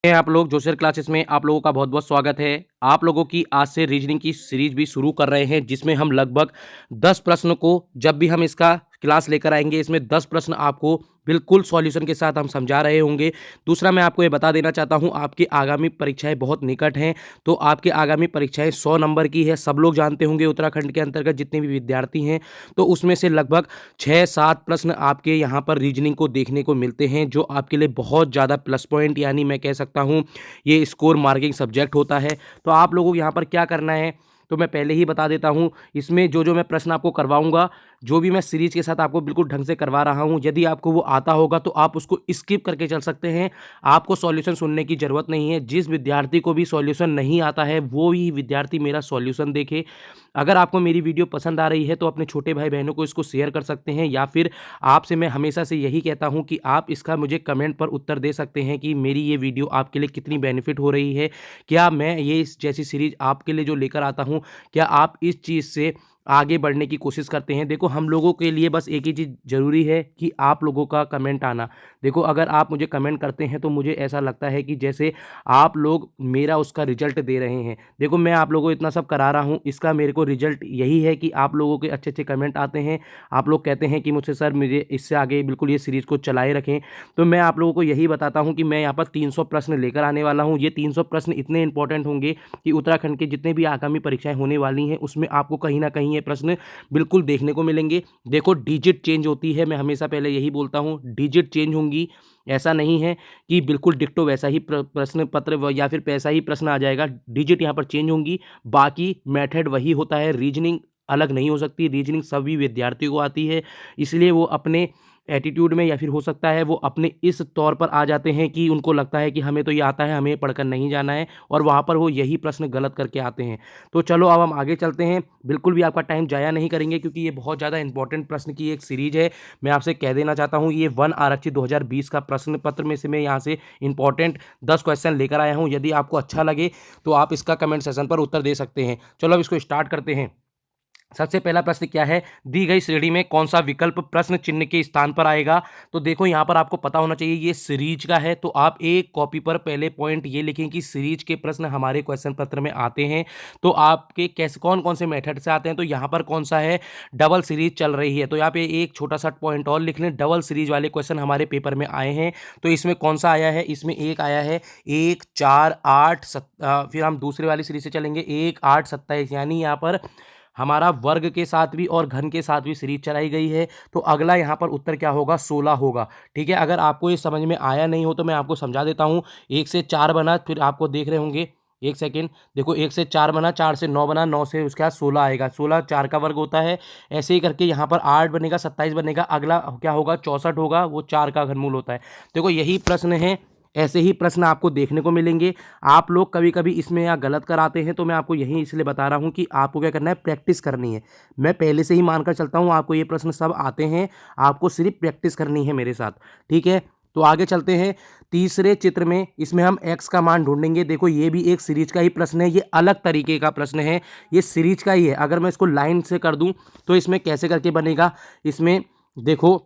हैं आप लोग जोशर क्लासेस में आप लोगों का बहुत बहुत स्वागत है। आप लोगों की आज से रीजनिंग की सीरीज भी शुरू कर रहे हैं, जिसमें हम लगभग 10 प्रश्न को जब भी हम इसका क्लास लेकर आएंगे, इसमें 10 प्रश्न आपको बिल्कुल सॉल्यूशन के साथ हम समझा रहे होंगे। दूसरा, मैं आपको ये बता देना चाहता हूँ, आपकी आगामी परीक्षाएं बहुत निकट हैं। तो आपकी आगामी परीक्षाएं 100 नंबर की है। सब लोग जानते होंगे उत्तराखंड के अंतर्गत जितने भी विद्यार्थी हैं, तो उसमें से लगभग 6-7 प्रश्न आपके यहाँ पर रीजनिंग को देखने को मिलते हैं, जो आपके लिए बहुत ज़्यादा प्लस पॉइंट, यानी मैं कह सकता हूँ ये स्कोर मार्किंग सब्जेक्ट होता है। तो आप लोगों को यहाँ पर क्या करना है, तो मैं पहले ही बता देता हूँ। इसमें जो जो मैं प्रश्न आपको करवाऊंगा, जो भी मैं सीरीज के साथ आपको बिल्कुल ढंग से करवा रहा हूँ, यदि आपको वो आता होगा तो आप उसको स्किप करके चल सकते हैं। आपको सॉल्यूशन सुनने की ज़रूरत नहीं है। जिस विद्यार्थी को भी सॉल्यूशन नहीं आता है, वो ही विद्यार्थी मेरा सॉल्यूशन देखे। अगर आपको मेरी वीडियो पसंद आ रही है तो अपने छोटे भाई बहनों को इसको शेयर कर सकते हैं, या फिर आपसे मैं हमेशा से यही कहता हूं कि आप इसका मुझे कमेंट पर उत्तर दे सकते हैं कि मेरी ये वीडियो आपके लिए कितनी बेनिफिट हो रही है। क्या मैं ये इस जैसी सीरीज आपके लिए जो लेकर आता हूं, क्या आप इस चीज़ से आगे बढ़ने की कोशिश करते हैं। देखो, हम लोगों के लिए बस एक ही चीज़ ज़रूरी है कि आप लोगों का कमेंट आना। देखो, अगर आप मुझे कमेंट करते हैं तो मुझे ऐसा लगता है कि जैसे आप लोग मेरा उसका रिजल्ट दे रहे हैं। देखो, मैं आप लोगों को इतना सब करा रहा हूँ, इसका मेरे को रिजल्ट यही है कि आप लोगों के अच्छे अच्छे कमेंट आते हैं। आप लोग कहते हैं कि मुझसे सर मुझे इससे आगे बिल्कुल ये सीरीज़ को चलाए रखें। तो मैं आप लोगों को यही बताता हूँ कि मैं यहाँ पर 300 प्रश्न लेकर आने वाला हूँ। ये 300 प्रश्न इतने इंपॉर्टेंट होंगे कि उत्तराखंड के जितने भी आगामी परीक्षाएं होने वाली हैं, उसमें आपको कहीं ना कहीं ये प्रश्न बिल्कुल देखने को मिलेंगे। देखो, डिजिट चेंज होती है, मैं हमेशा पहले यही बोलता हूँ, डिजिट चेंज होंगी। ऐसा नहीं है कि बिल्कुल डिक्टो वैसा ही प्रश्न पत्र या फिर वैसा ही प्रश्न आ जाएगा। डिजिट यहाँ पर चेंज होंगी, बाकी मेथड वही होता है। रीजनिंग अलग नहीं हो सकती। रीजनिंग सभी विद्यार्थियों को आती है, इसलिए वो अपने एटीट्यूड में, या फिर हो सकता है वो अपने इस तौर पर आ जाते हैं कि उनको लगता है कि हमें तो ये आता है, हमें पढ़कर नहीं जाना है, और वहाँ पर वो यही प्रश्न गलत करके आते हैं। तो चलो अब हम आगे चलते हैं। बिल्कुल भी आपका टाइम जाया नहीं करेंगे, क्योंकि ये बहुत ज़्यादा इंपॉर्टेंट प्रश्न की एक सीरीज है। मैं आपसे कह देना चाहता हूँ, ये वन आरक्षित 2020 का प्रश्न पत्र में से मैं यहाँ से इंपॉर्टेंट 10 क्वेश्चन लेकर आया हूँ। यदि आपको अच्छा लगे तो आप इसका कमेंट सेक्शन पर उत्तर दे सकते हैं। चलो अब इसको स्टार्ट करते हैं। सबसे पहला प्रश्न क्या है, दी गई श्रेणी में कौन सा विकल्प प्रश्न चिन्ह के स्थान पर आएगा। तो देखो, यहां पर आपको पता होना चाहिए ये सीरीज का है, तो आप एक कॉपी पर पहले पॉइंट ये लिखें कि सीरीज के प्रश्न हमारे क्वेश्चन पत्र में आते हैं। तो आपके कैसे कौन कौन से मेथड से आते हैं, तो यहां पर कौन सा है, डबल सीरीज चल रही है। तो यहाँ पे एक छोटा सा पॉइंट और लिख लें, डबल सीरीज वाले क्वेश्चन हमारे पेपर में आए हैं। तो इसमें कौन सा आया है, इसमें एक आया है 1, 4, 8, फिर हम दूसरे वाली सीरीज से चलेंगे 1, 8, 27, यानी यहाँ पर हमारा वर्ग के साथ भी और घन के साथ भी सीरीज चलाई गई है। तो अगला यहाँ पर उत्तर क्या होगा, 16 होगा। ठीक है, अगर आपको ये समझ में आया नहीं हो तो मैं आपको समझा देता हूँ। 1 से 4 बना, फिर आपको देख रहे होंगे, एक सेकेंड, देखो 1 से 4 बना, 4 से 9 बना, 9 से उसके बाद 16 आएगा, 16 4 का वर्ग होता है। ऐसे ही करके यहाँ पर 8 बनेगा, 27 बनेगा, अगला क्या होगा, 64 होगा, वो 4 का घनमूल होता है। देखो, यही प्रश्न है, ऐसे ही प्रश्न आपको देखने को मिलेंगे। आप लोग कभी कभी इसमें या गलत कराते हैं, तो मैं आपको यही इसलिए बता रहा हूँ कि आपको क्या करना है, प्रैक्टिस करनी है। मैं पहले से ही मानकर चलता हूँ आपको ये प्रश्न सब आते हैं, आपको सिर्फ प्रैक्टिस करनी है मेरे साथ। ठीक है, तो आगे चलते हैं। तीसरे चित्र में इसमें हम x का मान ढूंढेंगे। देखो, ये भी एक सीरीज का ही प्रश्न है, ये अलग तरीके का प्रश्न है, ये सीरीज का ही है। अगर मैं इसको लाइन से कर दूं तो इसमें कैसे करके बनेगा, इसमें देखो,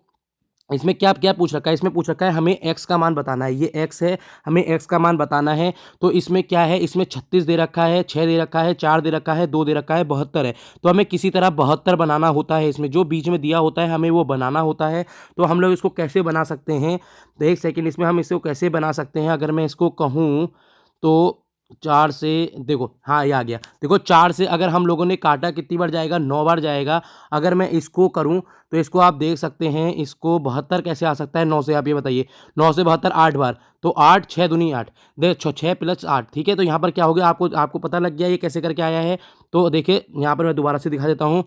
इसमें क्या क्या पूछ रखा है, इसमें पूछ रखा है हमें x का मान बताना है। ये x है, हमें x का मान बताना है। तो इसमें क्या है, इसमें 36 दे रखा है, 6 दे रखा है, 4 दे रखा है, 2 दे रखा है, 72 है। तो हमें किसी तरह 72 बनाना होता है। इसमें जो बीच में दिया होता है हमें वो बनाना होता है। तो हम लोग इसको कैसे बना सकते हैं, तो एक सेकेंड, इसमें हम इसको कैसे बना सकते हैं, अगर मैं इसको कहूँ तो 4 से, देखो, हाँ ये आ गया। देखो, 4 से अगर हम लोगों ने काटा कितनी बार जाएगा, 9 बार जाएगा। अगर मैं इसको करूं तो इसको आप देख सकते हैं, इसको 72 कैसे आ सकता है 9 से, आप ये बताइए। 9 से 72 8 बार, तो 8, 6 दूनी 8, देखो 6 + 8। ठीक है, तो यहाँ पर क्या हो गया, आपको पता लग गया ये कैसे करके आया है। तो देखिए, यहाँ पर मैं दोबारा से दिखा देता हूँ,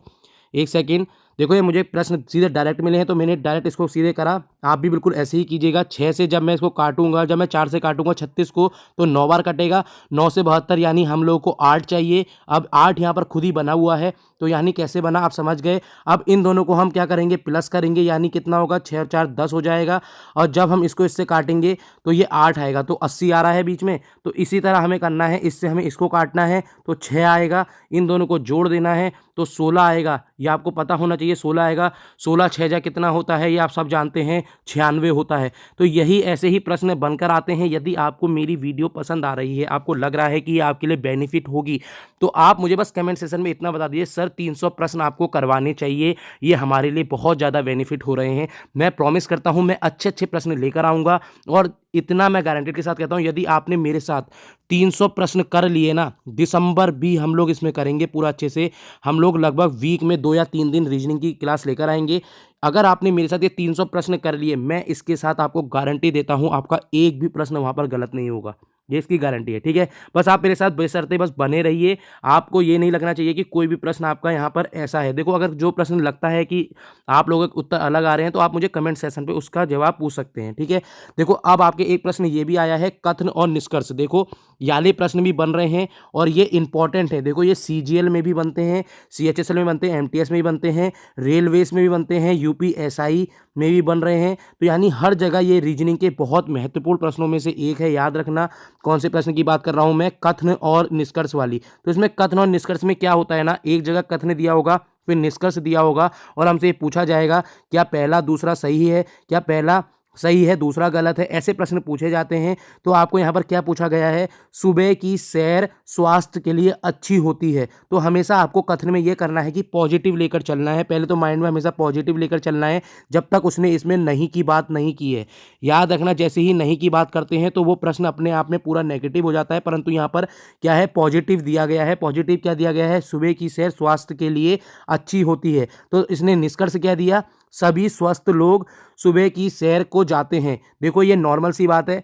एक सेकेंड। देखो, ये मुझे प्रश्न सीधे डायरेक्ट मिले हैं, तो मैंने डायरेक्ट इसको सीधे करा। आप भी बिल्कुल ऐसे ही कीजिएगा। 6 से जब मैं इसको काटूंगा, जब मैं 4 से काटूंगा 36 को, तो 9 बार कटेगा। 9 से 72 यानी हम लोगों को 8 चाहिए। अब 8 यहाँ पर खुद ही बना हुआ है, तो यानी कैसे बना आप समझ गए। अब इन दोनों को हम क्या करेंगे, प्लस करेंगे, यानी कितना होगा, 6 और 4 10 हो जाएगा। और जब हम इसको इससे काटेंगे तो ये 8 आएगा, तो 80 आ रहा है बीच में। तो इसी तरह हमें करना है, इससे हमें इसको काटना है तो 6 आएगा, इन दोनों को जोड़ देना है तो 16 आएगा। ये आपको पता होना चाहिए 16 आएगा। 16 6 जा कितना होता है, ये आप सब जानते हैं, 96 होता है। तो यही ऐसे ही प्रश्न बनकर आते हैं। यदि आपको मेरी वीडियो पसंद आ रही है, आपको लग रहा है कि ये आपके लिए बेनिफिट होगी, तो आप मुझे बस कमेंट सेशन में इतना बता दीजिए, सर 300 प्रश्न आपको करवाने चाहिए, ये हमारे लिए बहुत ज़्यादा बेनिफिट हो रहे हैं। मैं प्रॉमिस करता हूँ मैं अच्छे अच्छे प्रश्न लेकर आऊँगा, और इतना मैं गारंटेड के साथ कहता हूँ, यदि आपने मेरे साथ 300 प्रश्न कर लिए ना, दिसंबर भी हम लोग इसमें करेंगे पूरा अच्छे से। हम लोग लगभग वीक में 2 या 3 दिन रीजनिंग की क्लास लेकर आएंगे। अगर आपने मेरे साथ ये 300 प्रश्न कर लिए, मैं इसके साथ आपको गारंटी देता हूँ, आपका एक भी प्रश्न वहाँ पर गलत नहीं होगा, ये इसकी गारंटी है। ठीक है, बस आप मेरे साथ बेशर्ते बस बने रहिए। आपको ये नहीं लगना चाहिए कि कोई भी प्रश्न आपका यहाँ पर ऐसा है। देखो, अगर जो प्रश्न लगता है कि आप लोगों के उत्तर अलग आ रहे हैं, तो आप मुझे कमेंट सेशन पे उसका जवाब पूछ सकते हैं। ठीक है, देखो अब आपके एक प्रश्न ये भी आया है, कथन और निष्कर्ष। देखो याले प्रश्न भी बन रहे हैं और ये इंपॉर्टेंट है। देखो ये सीजीएल में भी बनते हैं, सीएचएसएल में बनते हैं, एमटीएस में भी बनते हैं, रेलवेज में भी बनते हैं, यूपीएसआई में भी बन रहे हैं। तो यानी हर जगह ये रीजनिंग के बहुत महत्वपूर्ण प्रश्नों में से एक है, याद रखना। कौन से प्रश्न की बात कर रहा हूं मैं, कथन और निष्कर्ष वाली। तो इसमें कथन और निष्कर्ष में क्या होता है ना, एक जगह कथन दिया होगा, फिर निष्कर्ष दिया होगा, और हमसे ये पूछा जाएगा क्या पहला दूसरा सही है, क्या पहला सही है दूसरा गलत है, ऐसे प्रश्न पूछे जाते हैं। तो आपको यहाँ पर क्या पूछा गया है, सुबह की सैर स्वास्थ्य के लिए अच्छी होती है। तो हमेशा आपको कथन में ये करना है कि पॉजिटिव लेकर चलना है, पहले तो माइंड में हमेशा पॉजिटिव लेकर चलना है, जब तक उसने इसमें नहीं की बात नहीं की है। याद रखना, जैसे ही नहीं की बात करते हैं तो वो प्रश्न अपने आप में पूरा नेगेटिव हो जाता है, परंतु यहाँ पर क्या है, पॉजिटिव दिया गया है। पॉजिटिव क्या दिया गया है, सुबह की सैर स्वास्थ्य के लिए अच्छी होती है। तो इसने निष्कर्ष क्या दिया, सभी स्वस्थ लोग सुबह की सैर को जाते हैं। देखो ये नॉर्मल सी बात है,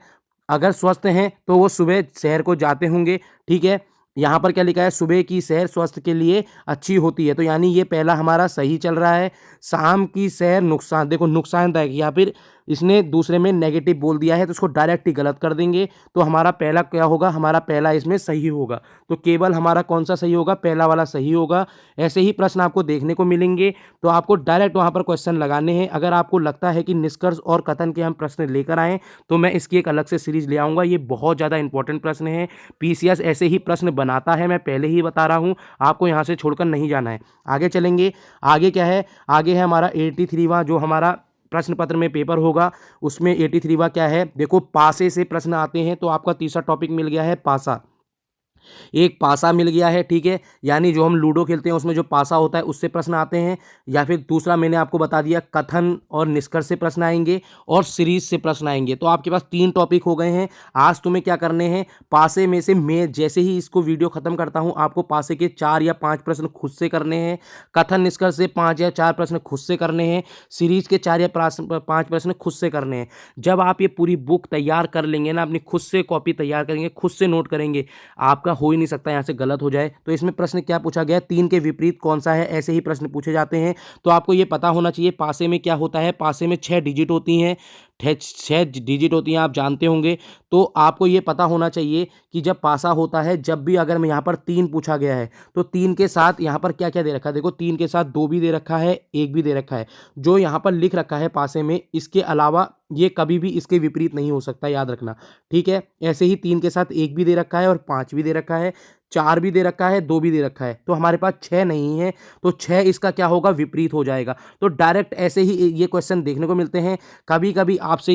अगर स्वस्थ हैं तो वो सुबह सैर को जाते होंगे। ठीक है, यहाँ पर क्या लिखा है, सुबह की सैर स्वास्थ्य के लिए अच्छी होती है, तो यानी ये पहला हमारा सही चल रहा है। शाम की सैर नुकसान, देखो नुकसानदायक, या फिर इसने दूसरे में नेगेटिव बोल दिया है तो उसको डायरेक्ट ही गलत कर देंगे। तो हमारा पहला क्या होगा, हमारा पहला इसमें सही होगा। तो केवल हमारा कौन सा सही होगा, पहला वाला सही होगा। ऐसे ही प्रश्न आपको देखने को मिलेंगे, तो आपको डायरेक्ट वहाँ पर क्वेश्चन लगाने हैं। अगर आपको लगता है कि निष्कर्ष और कथन के हम प्रश्न लेकर आएँ, तो मैं इसकी एक अलग से सीरीज ले आऊँगा। ये बहुत ज़्यादा इंपॉर्टेंट प्रश्न है, पीसीएस ऐसे ही प्रश्न बनाता है, मैं पहले ही बता रहा हूँ, आपको यहाँ से छोड़कर नहीं जाना है। आगे चलेंगे, आगे क्या है, आगे है हमारा 83वां जो हमारा प्रश्न पत्र में पेपर होगा, उसमें 83वां क्या है, देखो पासे से प्रश्न आते हैं। तो आपका तीसरा टॉपिक मिल गया है पासा, एक पासा मिल गया है। ठीक है, यानी जो हम लूडो खेलते हैं उसमें जो पासा होता है उससे प्रश्न आते हैं, या फिर दूसरा मैंने आपको बता दिया कथन और निष्कर्ष से प्रश्न आएंगे, और सीरीज से प्रश्न आएंगे। तो आपके पास 3 टॉपिक हो गए हैं। आज तुम्हें क्या करने हैं, पासे में से मैं जैसे ही इसको वीडियो खत्म करता हूं, आपको पासे के 4 या 5 प्रश्न खुद से करने हैं, कथन निष्कर्ष से 5 या 4 प्रश्न खुद से करने हैं, सीरीज के 4 या 5 प्रश्न खुद से करने हैं। जब आप ये पूरी बुक तैयार कर लेंगे ना, अपनी खुद से कॉपी तैयार करेंगे, खुद से नोट करेंगे, आपका हो ही नहीं सकता यहाँ से गलत हो जाए। तो इसमें प्रश्न क्या पूछा गया, 3 के विपरीत कौन सा है, ऐसे ही प्रश्न पूछे जाते हैं। तो आपको ये पता होना चाहिए पासे में क्या होता है, पासे में 6 डिजिट होती हैं, 6 डिजिट होती हैं, आप जानते होंगे। तो आपको ये पता होना चाहिए कि जब पासा होता है, जब भी अगर मैं यहाँ पर 3 पूछा गया है, तो 3 के साथ यहाँ पर क्या क्या दे रखा है, देखो 3 के साथ 2 भी दे रखा है, 1 भी दे रखा है। जो यहाँ पर लिख रखा है पासे में, इसके अलावा ये कभी भी इसके विपरीत नहीं हो सकता, याद रखना। ठीक है, ऐसे ही 3 के साथ 1 भी दे रखा है और 5 भी दे रखा है, 4 भी दे रखा है, 2 भी दे रखा है। तो हमारे पास 6 नहीं है, तो 6 इसका क्या होगा, विपरीत हो जाएगा। तो डायरेक्ट ऐसे ही ये क्वेश्चन देखने को मिलते हैं। कभी कभी आपसे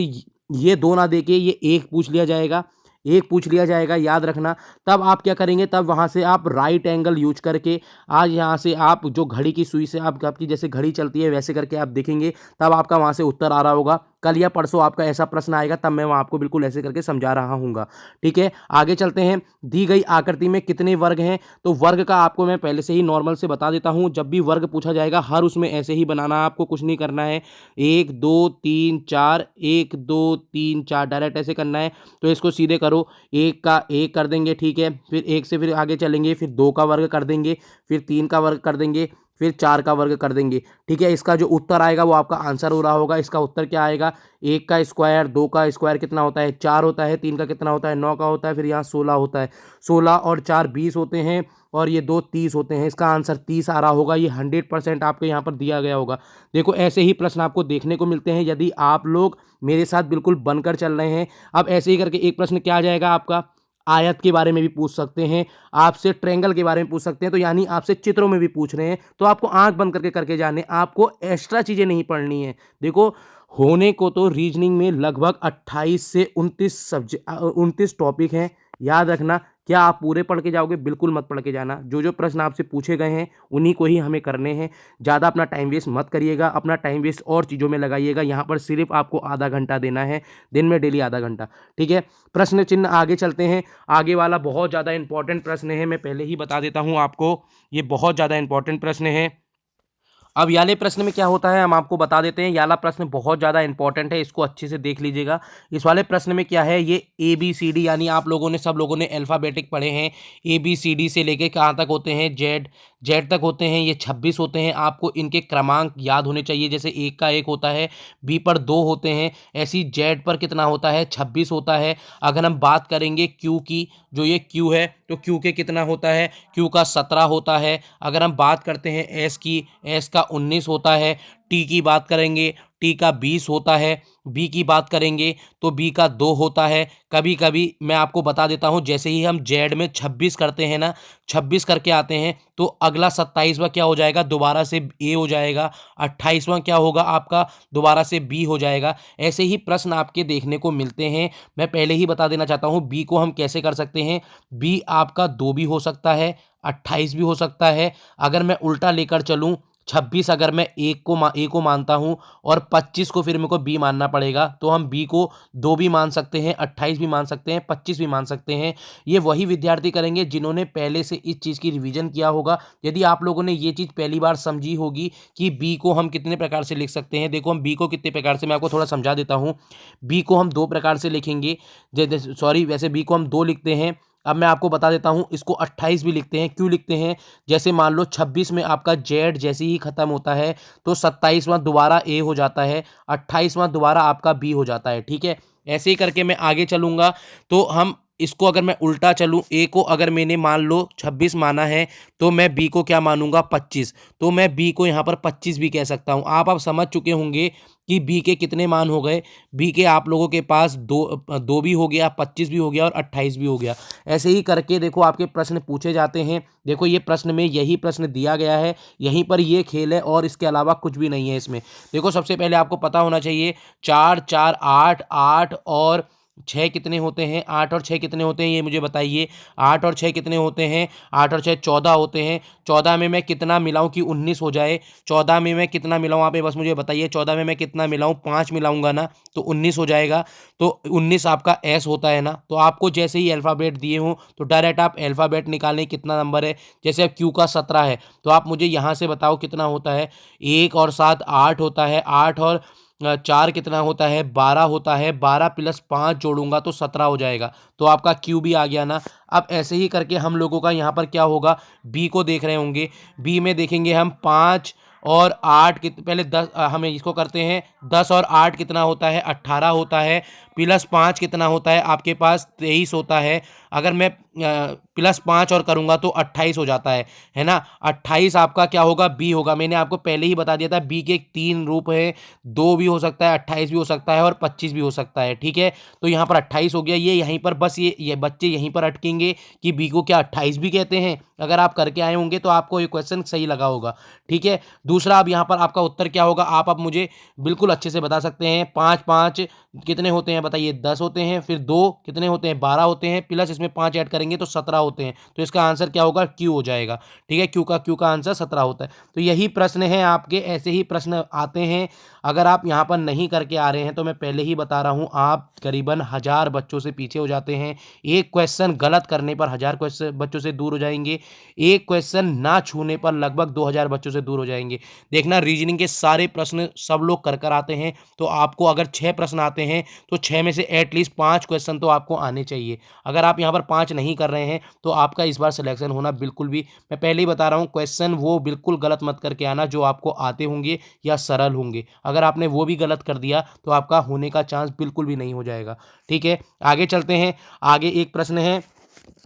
ये 2 ना देके ये 1 पूछ लिया जाएगा, 1 पूछ लिया जाएगा, याद रखना। तब आप क्या करेंगे, तब वहाँ से आप राइट एंगल यूज करके, आज यहाँ से आप जो घड़ी की सुई से आप आपकी जैसे घड़ी चलती है वैसे करके आप देखेंगे, तब आपका वहाँ से उत्तर आ रहा होगा। कल या परसों आपका ऐसा प्रश्न आएगा, तब मैं वहाँ आपको बिल्कुल ऐसे करके समझा रहा हूँगा। ठीक है, आगे चलते हैं। दी गई आकृति में कितने वर्ग हैं, तो वर्ग का आपको मैं पहले से ही नॉर्मल से बता देता हूँ। जब भी वर्ग पूछा जाएगा, हर उसमें ऐसे ही बनाना, आपको कुछ नहीं करना है। 1 2 3 4, 1 2 3 4 डायरेक्ट ऐसे करना है। तो इसको सीधे करो, 1 का 1 कर देंगे। ठीक है, फिर 1 से फिर आगे चलेंगे, फिर 2 का वर्ग कर देंगे, फिर 3 का वर्ग कर देंगे, फिर 4 का वर्ग कर देंगे। ठीक है, इसका जो उत्तर आएगा वो आपका आंसर हो रहा होगा। इसका उत्तर क्या आएगा, 1 का स्क्वायर, 2 का स्क्वायर कितना होता है, 4 होता है, 3 का कितना होता है, 9 का होता है, फिर यहाँ 16 होता है। 16 और 4 20 होते हैं और ये 2 30 होते हैं। इसका आंसर 30 आ रहा होगा। ये 100% आपके यहाँ पर दिया गया होगा। देखो ऐसे ही प्रश्न आपको देखने को मिलते हैं यदि आप लोग मेरे साथ बिल्कुल बनकर चल रहे हैं। अब ऐसे ही करके एक प्रश्न क्या आ जाएगा आपका, आयत के बारे में भी पूछ सकते हैं, आपसे ट्रायंगल के बारे में पूछ सकते हैं। तो यानी आपसे चित्रों में भी पूछ रहे हैं, तो आपको आंख बंद करके करके जाने, आपको एक्स्ट्रा चीजें नहीं पढ़नी है। देखो होने को तो रीजनिंग में लगभग 28 से 29 टॉपिक हैं। याद रखना, क्या आप पूरे पढ़ के जाओगे, बिल्कुल मत पढ़ के जाना। जो जो प्रश्न आपसे पूछे गए हैं उन्हीं को ही हमें करने हैं। ज़्यादा अपना टाइम वेस्ट मत करिएगा, अपना टाइम वेस्ट और चीज़ों में लगाइएगा। यहाँ पर सिर्फ आपको आधा घंटा देना है, दिन में डेली आधा घंटा। ठीक है, प्रश्न चिन्ह आगे चलते हैं। आगे वाला बहुत ज़्यादा इंपॉर्टेंट प्रश्न है, मैं पहले ही बता देता हूँ आपको, ये बहुत ज़्यादा इंपॉर्टेंट प्रश्न है। अब याले प्रश्न में क्या होता है हम आपको बता देते हैं। याला प्रश्न बहुत ज़्यादा इंपॉर्टेंट है, इसको अच्छे से देख लीजिएगा। इस वाले प्रश्न में क्या है, ये ABCD यानी आप लोगों ने, सब लोगों ने अल्फ़ाबेटिक पढ़े हैं। ABCD से लेके कहाँ तक होते हैं, जेड तक होते हैं। ये 26 होते हैं। आपको इनके क्रमांक याद होने चाहिए। जैसे 1 का 1 होता है, B पर 2 होते हैं, ऐसी जेड पर कितना होता है, 26 होता है। अगर हम बात करेंगे Q की, जो ये Q है, तो Q के कितना होता है, Q का 17 होता है। अगर हम बात करते हैं S की, S का 19 होता है। टी की बात करेंगे, टी का 20 होता है। बी की बात करेंगे तो बी का 2 होता है। कभी कभी मैं आपको बता देता हूं, जैसे ही हम जेड में 26 करते हैं ना, 26 करके आते हैं, तो अगला 27वां क्या हो जाएगा, दोबारा से ए हो जाएगा। 28वां क्या होगा आपका, दोबारा से बी हो जाएगा। ऐसे ही प्रश्न आपके देखने को मिलते हैं। मैं पहले ही बता देना चाहता हूं, बी को हम कैसे कर सकते हैं। बी आपका 2 भी हो सकता है, 28 भी हो सकता है। अगर मैं उल्टा लेकर चलूं, 26 अगर मैं ए को मानता हूं और 25 को फिर मेरे को बी मानना पड़ेगा, तो हम बी को 2 भी मान सकते हैं, 28 भी मान सकते हैं, 25 भी मान सकते हैं। ये वही विद्यार्थी करेंगे जिन्होंने पहले से इस चीज़ की रिवीजन किया होगा। यदि आप लोगों ने ये चीज़ पहली बार समझी होगी कि बी को हम कितने प्रकार से लिख सकते हैं। देखो हम बी को कितने प्रकार से, मैं आपको थोड़ा समझा देता हूँ। बी को हम 2 प्रकार से लिखेंगे। सॉरी, वैसे बी को हम 2 लिखते हैं। अब मैं आपको बता देता हूँ, इसको 28 भी लिखते हैं। क्यों लिखते हैं, जैसे मान लो 26 में आपका जेड जैसे ही खत्म होता है, तो 27वां दोबारा ए हो जाता है, 28वां दोबारा आपका बी हो जाता है। ठीक है, ऐसे ही करके मैं आगे चलूंगा। तो हम इसको अगर मैं उल्टा चलूं, ए को अगर मैंने मान लो 26 माना है, तो मैं बी को क्या मानूंगा, 25। तो मैं बी को यहाँ पर 25 भी कह सकता हूँ। आप समझ चुके होंगे कि बी के कितने मान हो गए। बी के आप लोगों के पास दो भी हो गया, 25 भी हो गया और 28 भी हो गया। ऐसे ही करके देखो आपके प्रश्न पूछे जाते हैं। देखो ये प्रश्न में यही प्रश्न दिया गया है, यहीं पर ये खेल है और इसके अलावा कुछ भी नहीं है इसमें। देखो सबसे पहले आपको पता होना चाहिए, 4 4 8, 8 और 6 कितने होते हैं, 8 और 6 कितने होते हैं, ये मुझे बताइए। 8 और 6 कितने होते हैं, 8 और 6 14 होते हैं। 14 में मैं कितना मिलाऊं कि 19 हो जाए, 14 में मैं कितना मिलाऊं, आप ये बस मुझे बताइए। 14 में मैं कितना मिलाऊं, 5 मिलाऊंगा ना, तो 19 हो जाएगा। तो 19 आपका एस होता है ना। तो आपको जैसे ही अल्फ़ाबेट दिए हों, तो डायरेक्ट आप अल्फ़ाबेट निकालें कितना नंबर है। जैसे अब क्यू का 17 है, तो आप मुझे यहाँ से बताओ कितना होता है। 1 और 7 8 होता है, 8 और 4 कितना होता है, 12 होता है। 12 प्लस 5 जोड़ूंगा तो 17 हो जाएगा। तो आपका क्यू भी आ गया ना। अब ऐसे ही करके हम लोगों का यहाँ पर क्या होगा, बी को देख रहे होंगे। बी में देखेंगे हम 5 और 8 पहले 10, हमें इसको करते हैं। 10 और 8 कितना होता है, 18 होता है। प्लस 5 कितना होता है आपके पास, 23 होता है। अगर मैं प्लस 5 और करूंगा तो 28 हो जाता है ना। 28 आपका क्या होगा, बी होगा। मैंने आपको पहले ही बता दिया था, बी के 3 रूप है, 2 भी हो सकता है, 28 भी हो सकता है और 25 भी हो सकता है। ठीक है, तो यहाँ पर 28 हो गया। ये यहीं पर बस ये बच्चे यहीं पर अटकेंगे कि बी को क्या 28 भी कहते हैं। अगर आप करके आए होंगे तो आपको ये क्वेश्चन सही लगा होगा। ठीक है, दूसरा अब यहाँ पर आपका उत्तर क्या होगा, आप अब मुझे बिल्कुल अच्छे से बता सकते हैं। 5 5 कितने होते हैं बताइए, 10 होते हैं। फिर 2 कितने होते हैं, 12 होते हैं। प्लस इसमें 5 ऐड करेंगे तो 17 होते हैं। तो इसका आंसर क्या होगा, क्यू हो जाएगा। ठीक है, क्यू का आंसर 17 होता है। तो यही प्रश्न है आपके, ऐसे ही प्रश्न आते हैं। अगर आप यहाँ पर नहीं करके आ रहे हैं तो मैं पहले ही बता रहा हूँ, आप करीबन 1000 बच्चों से पीछे हो जाते हैं। एक क्वेश्चन गलत करने पर 1000 क्वेश्चन बच्चों से दूर हो जाएंगे। एक क्वेश्चन ना छूने पर लगभग 2000 बच्चों से दूर हो जाएंगे। देखना, रीजनिंग के सारे प्रश्न सब लोग कर आते हैं। तो आपको अगर 6 प्रश्न आते हैं तो 6 में से एटलीस्ट 5 क्वेश्चन तो आपको आने चाहिए। अगर आप यहाँ पर 5 नहीं कर रहे हैं तो आपका इस बार सिलेक्शन होना बिल्कुल भी, मैं पहले ही बता रहा हूँ, क्वेश्चन वो बिल्कुल गलत मत करके आना जो आपको आते होंगे या सरल होंगे। अगर आपने वो भी गलत कर दिया तो आपका होने का चांस बिल्कुल भी नहीं हो जाएगा। ठीक है, आगे चलते हैं। आगे एक प्रश्न है,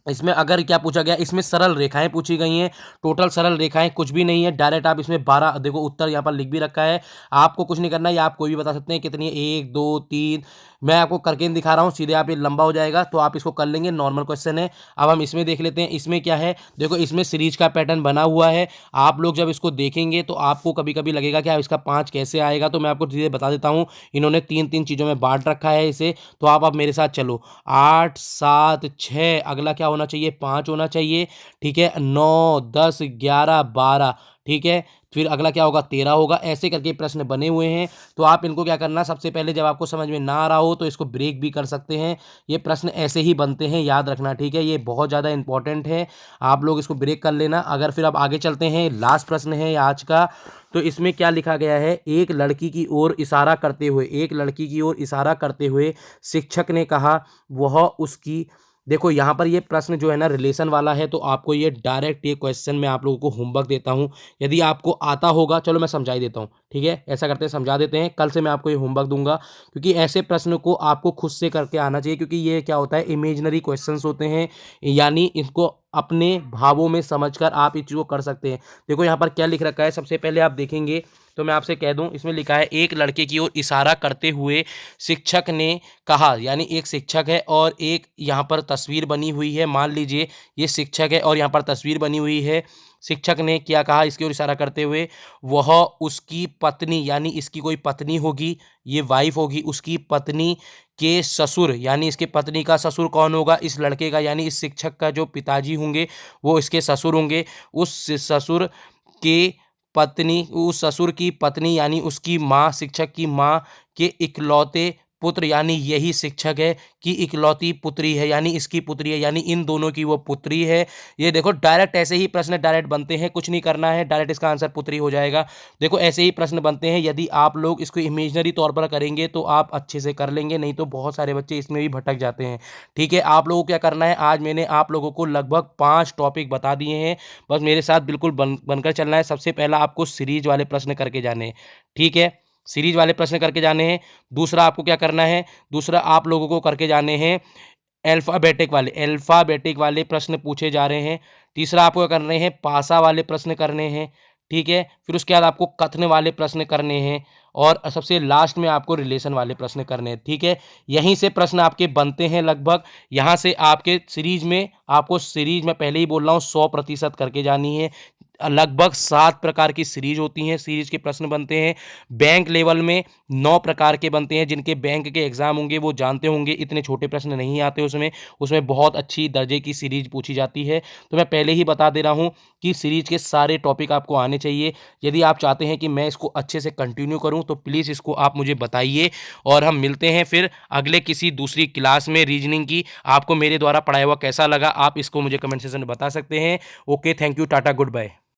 इसमें अगर क्या पूछा गया, इसमें सरल रेखाएं पूछी गई हैं। टोटल सरल रेखाएं कुछ भी नहीं है, डायरेक्ट आप इसमें 12 देखो उत्तर यहाँ पर लिख भी रखा है। आपको कुछ नहीं करना है, या आप कोई भी बता सकते हैं कितनी है, 1 2 3। मैं आपको करके नहीं दिखा रहा हूँ, सीधे आप ये लंबा हो जाएगा तो आप इसको कर लेंगे, नॉर्मल क्वेश्चन है। अब हम इसमें देख लेते हैं, इसमें क्या है, देखो इसमें सीरीज का पैटर्न बना हुआ है। आप लोग जब इसको देखेंगे तो आपको कभी कभी लगेगा कि इसका 5 कैसे आएगा, तो मैं आपको धीरे बता देता हूँ। इन्होंने 3-3 चीज़ों में बांट रखा है इसे, तो आप अब मेरे साथ चलो। 8 7 6, अगला क्या होना चाहिए, 5 होना चाहिए। ठीक है, 9 10 11 12। ठीक है, फिर अगला क्या होगा, 13 होगा। ऐसे करके प्रश्न बने हुए हैं। तो आप इनको क्या करना, सबसे पहले जब आपको समझ में ना आ रहा हो तो इसको ब्रेक भी कर सकते हैं। ये प्रश्न ऐसे ही बनते हैं, याद रखना। ठीक है, ये बहुत ज़्यादा इंपॉर्टेंट है, आप लोग इसको ब्रेक कर लेना। अगर फिर अब आगे चलते हैं, लास्ट प्रश्न है आज का। तो इसमें क्या लिखा गया है, एक लड़की की ओर इशारा करते हुए, एक लड़की की ओर इशारा करते हुए शिक्षक ने कहा वह उसकी, देखो यहाँ पर ये प्रश्न जो है ना रिलेशन वाला है, तो आपको ये डायरेक्ट ये क्वेश्चन मैं आप लोगों को होमवर्क देता हूँ। यदि आपको आता होगा, चलो मैं समझा ही देता हूँ। ठीक है, ऐसा करते हैं, समझा देते हैं, कल से मैं आपको ये होमवर्क दूंगा, क्योंकि ऐसे प्रश्न को आपको खुद से करके आना चाहिए। क्योंकि ये क्या होता है, इमेजिनरी क्वेश्चंस होते हैं, यानी इनको अपने भावों में समझकर आप इस चीज़ को कर सकते हैं। देखो यहाँ पर क्या लिख रखा है, सबसे पहले आप देखेंगे तो मैं आपसे कह दूं, इसमें लिखा है एक लड़के की ओर इशारा करते हुए शिक्षक ने कहा, यानी एक शिक्षक है और एक यहाँ पर तस्वीर बनी हुई है। मान लीजिए ये शिक्षक है और यहाँ पर तस्वीर बनी हुई है। शिक्षक ने क्या कहा इसकी ओर इशारा करते हुए, वह उसकी पत्नी, यानी इसकी कोई पत्नी होगी, ये वाइफ होगी, उसकी पत्नी के ससुर, यानी इसके पत्नी का ससुर कौन होगा, इस लड़के का, यानी इस शिक्षक का जो पिताजी होंगे वो इसके ससुर होंगे। उस ससुर के पत्नी, उस ससुर की पत्नी यानी उसकी माँ, शिक्षक की माँ के इकलौते पुत्र, यानी यही शिक्षक है कि इकलौती पुत्री है, यानी इसकी पुत्री है, यानी इन दोनों की वो पुत्री है। ये देखो डायरेक्ट ऐसे ही प्रश्न डायरेक्ट बनते हैं, कुछ नहीं करना है, डायरेक्ट इसका आंसर पुत्री हो जाएगा। देखो ऐसे ही प्रश्न बनते हैं, यदि आप लोग इसको इमेजिनरी तौर पर करेंगे तो आप अच्छे से कर लेंगे, नहीं तो बहुत सारे बच्चे इसमें भी भटक जाते हैं। ठीक है, आप लोगों को क्या करना है, आज मैंने आप लोगों को लगभग 5 टॉपिक बता दिए हैं, बस मेरे साथ बिल्कुल बनकर चलना है। सबसे पहला आपको सीरीज वाले प्रश्न करके जाने हैं। ठीक है, सीरीज वाले प्रश्न करके जाने हैं। दूसरा आपको क्या करना है, दूसरा आप लोगों को करके जाने हैं अल्फ़ाबेटिक वाले प्रश्न पूछे जा रहे हैं। तीसरा आपको क्या करने हैं, पासा वाले प्रश्न करने हैं। ठीक है, फिर उसके बाद आपको कथन वाले प्रश्न करने हैं और सबसे लास्ट में आपको रिलेशन वाले प्रश्न करने हैं। ठीक है, यहीं से प्रश्न आपके बनते हैं लगभग। यहाँ से आपके सीरीज में, आपको सीरीज में पहले ही बोल रहा हूँ 100% करके जानी है। लगभग 7 प्रकार की सीरीज होती हैं, सीरीज के प्रश्न बनते हैं। बैंक लेवल में 9 प्रकार के बनते हैं, जिनके बैंक के एग्जाम होंगे वो जानते होंगे, इतने छोटे प्रश्न नहीं आते उसमें, उसमें बहुत अच्छी दर्जे की सीरीज पूछी जाती है। तो मैं पहले ही बता दे रहा हूँ कि सीरीज के सारे टॉपिक आपको आने चाहिए। यदि आप चाहते हैं कि मैं इसको अच्छे से कंटिन्यू करूँ तो प्लीज़ इसको आप मुझे बताइए, और हम मिलते हैं फिर अगले किसी दूसरी क्लास में रीजनिंग की। आपको मेरे द्वारा पढ़ाया हुआ कैसा लगा, आप इसको मुझे कमेंट सेक्शन में बता सकते हैं। Okay, thank you, tata, good bye.